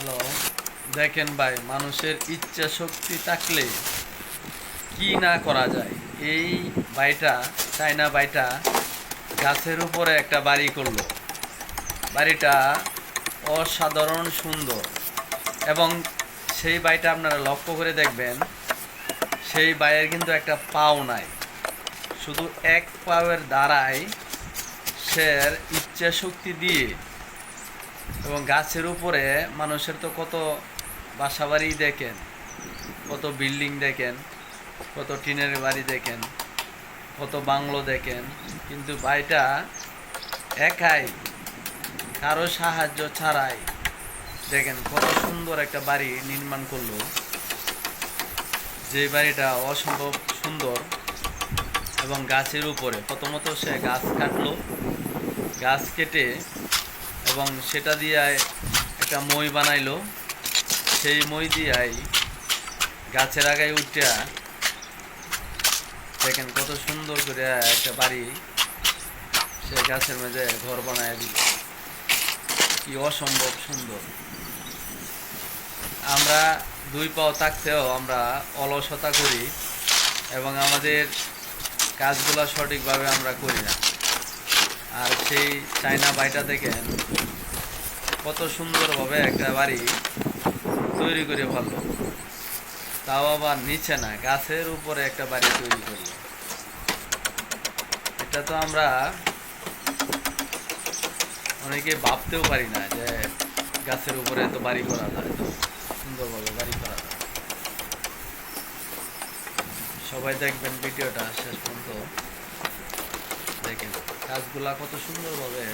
Hello, দেখেন ভাই, মানুষের ইচ্ছা শক্তি থাকলে কি না করা যায়। এই ভাইটা, চায়না ভাইটা গাছের উপরে একটা বাড়ি করলো। বাড়িটা অসাধারণ সুন্দর, এবং সেই বাড়িটা আপনারা লক্ষ্য করে দেখবেন, সেই বাইয়ের কিন্তু একটা পাও নাই, শুধু এক পাওয়ের দ্বারাই সে ইচ্ছা শক্তি দিয়ে, এবং গাছের উপরে মানুষের তো কত বাসাবাড়ি দেখেন, কত বিল্ডিং দেখেন, কত টিনের বাড়ি দেখেন, কত বাংলো দেখেন, কিন্তু বাড়িটা একাই, কারো সাহায্য ছাড়াই দেখেন কত সুন্দর একটা বাড়ি নির্মাণ করলো। যে বাড়িটা অসম্ভব সুন্দর, এবং গাছের উপরে প্রথমত সে গাছ কাটলো, গাছ কেটে এবং সেটা দিয়ে একটা মই বানাইলো। সেই মই দিয়াই গাছের আগায় উঠিয়া দেখেন কত সুন্দর করে একটা বাড়ি সে গাছের মাঝে ঘর বানায় দিল। কি অসম্ভব সুন্দর। আমরা দুই পাও থাকতেও আমরা অলসতা করি, এবং আমাদের কাজগুলো সঠিকভাবে আমরা করি না। আর সেই চায়না বাড়িটা দেখেন কত সুন্দরভাবে একটা বাড়ি তৈরি করে ভালো, তাও আবার নিচে না, গাছের উপরে একটা বাড়ি তৈরি করলো। এটা তো আমরা অনেকে ভাবতেও পারি না যে গাছের উপরে তো বাড়ি করা যায়, তো সুন্দরভাবে বাড়ি করা যায়। সবাই দেখবেন ভিডিওটা শেষ পর্যন্ত দেখেন, কাজগুলা কত সুন্দরভাবে,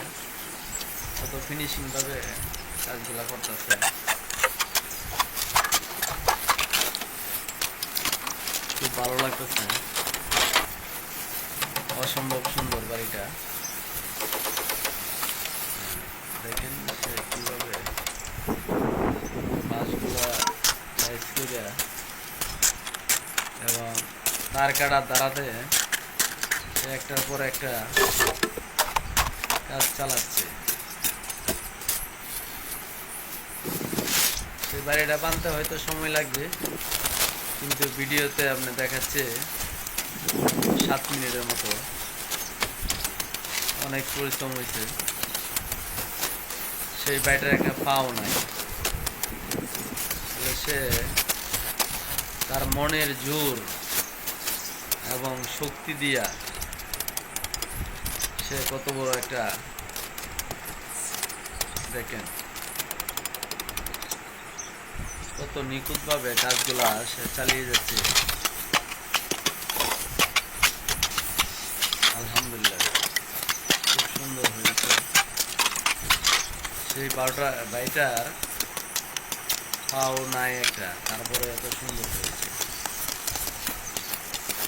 কত ফিনিশিং ভাবে কাজগুলা করতেছে। খুব ভালো লাগতেছে, অসম্ভব সুন্দর বাড়িটা। দেখেন সে কিভাবে মাছগুলা সাইজ করে এবং তার কাটার দ্বারাতে সে একটার পর একটা কাজ চালাচ্ছে। সেই বাড়িটা বানতে হয়তো সময় লাগবে, কিন্তু ভিডিওতে আপনি দেখাচ্ছে 7 মিনিটের মতো। অনেক পরিশ্রম হয়েছে। সেই বাড়িটার একটা পাও নাই, সে তার মনের জোর এবং শক্তি দিয়া সে কত বড় একটা, দেখেন কত নিখুঁতভাবে কাজগুলা সে চালিয়ে যাচ্ছে। আলহামদুলিল্লাহ, খুব সুন্দর হয়েছে। সেই বাড়িটার পাও নাই একটা, তারপরে এত সুন্দর হয়েছে।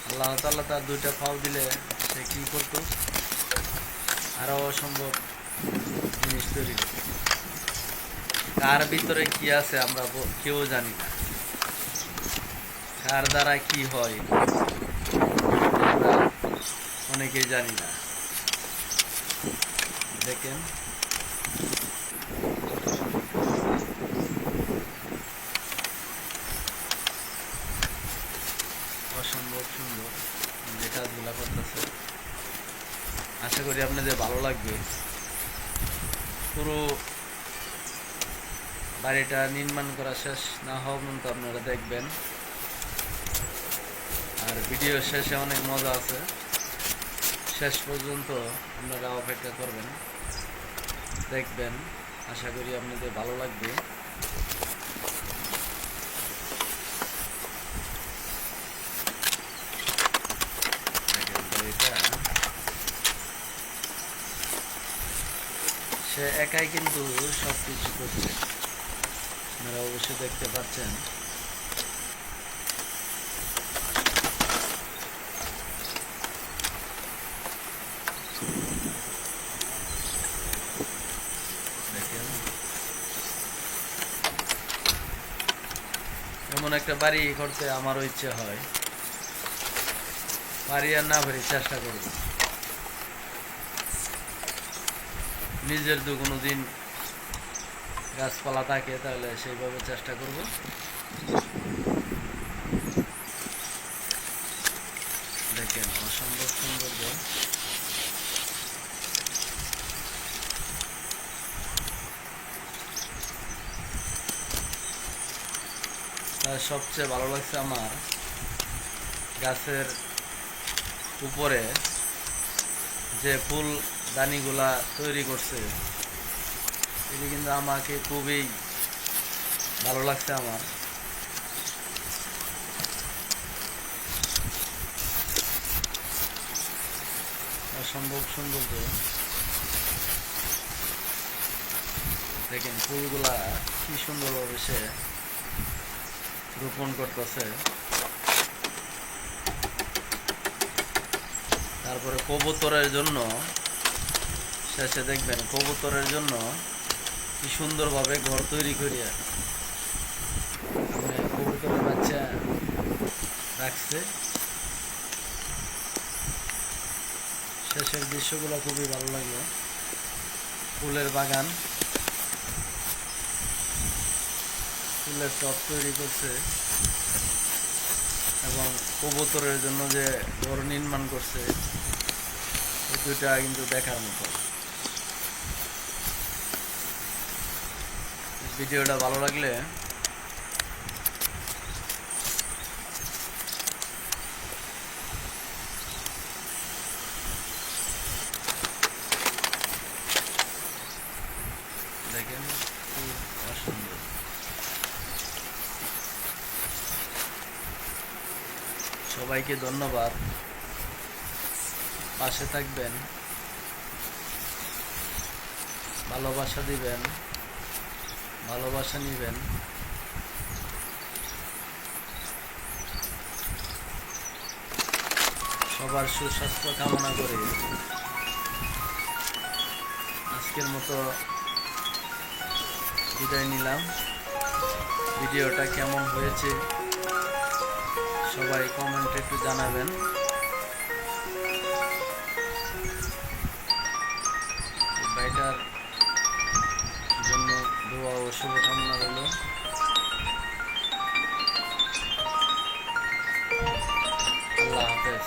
আল্লাহ তাআলা তার 2টা পাও দিলে সে কি করতো, আরো অসম্ভব জিনিস তৈরি করতো। কার ভিতরে কি আছে আমরা কেউ জানি না, কার দ্বারা কি হয় আমরা অনেকেই জানি না। দেখেন অসম্ভব সুন্দর যে কাজগুলা করতেছে। আশা করি আপনাদের ভালো লাগবে। পুরো বাড়িটা নির্মাণ করা শেষ না হওয়া পর্যন্ত আপনারা দেখবেন, আর ভিডিও শেষে অনেক মজা আছে। শেষ পর্যন্ত আপনারা অপেক্ষা করবেন, দেখবেন। আশা করি আপনাদের ভালো লাগবে। সে একাই কিন্তু সব কিছু করছে, আপনারা অবশ্যই দেখতে পাচ্ছেন। দেখেন এমন একটা বাড়ি করতে আমারও ইচ্ছে হয়, পারি আর না পারি চেষ্টা করব। নিজের তো কোনো দিন গাছপালা থাকে তাহলে সেইভাবে চেষ্টা করব। দেখেন অসম্ভব সৌন্দর্য। তার সবচেয়ে ভালো লাগছে আমার গাছের উপরে যে ফুল দানিগুলা তৈরি করছে, এটি কিন্তু আমাকে খুবই ভালো লাগছে আমার। অসম্ভব সৌন্দর্য। দেখেন ফুলগুলা কি সুন্দরভাবে সে রোপণ করতেছে। তারপরে কবুতরের জন্য শেষে দেখবেন কবুতরের জন্য কি সুন্দরভাবে ঘর তৈরি করিয়া কবুতরের বাচ্চা রাখছে। শেষের দৃশ্যগুলো খুবই ভালো লাগলো। ফুলের বাগান, ফুলের টব তৈরি করছে এবং কবুতরের জন্য যে ঘর নির্মাণ করছে, এই দুইটা কিন্তু দেখার মতো। ভিডিওটা ভালো লাগলে দেখেন, খুব অসুন্দর। সবাইকে ধন্যবাদ, পাশে থাকবেন, ভালোবাসা দিবেন, ভালোবাসা নিবেন। সবার সুস্বাস্থ্য কামনা করে আজকের মতো বিদায় নিলাম। ভিডিওটা কেমন হয়েছে সবাই কমেন্টে একটু জানাবেন। বাইটার জন্য দোয়া ও শুভকামনা রইল। আল্লাহ হাফেজ।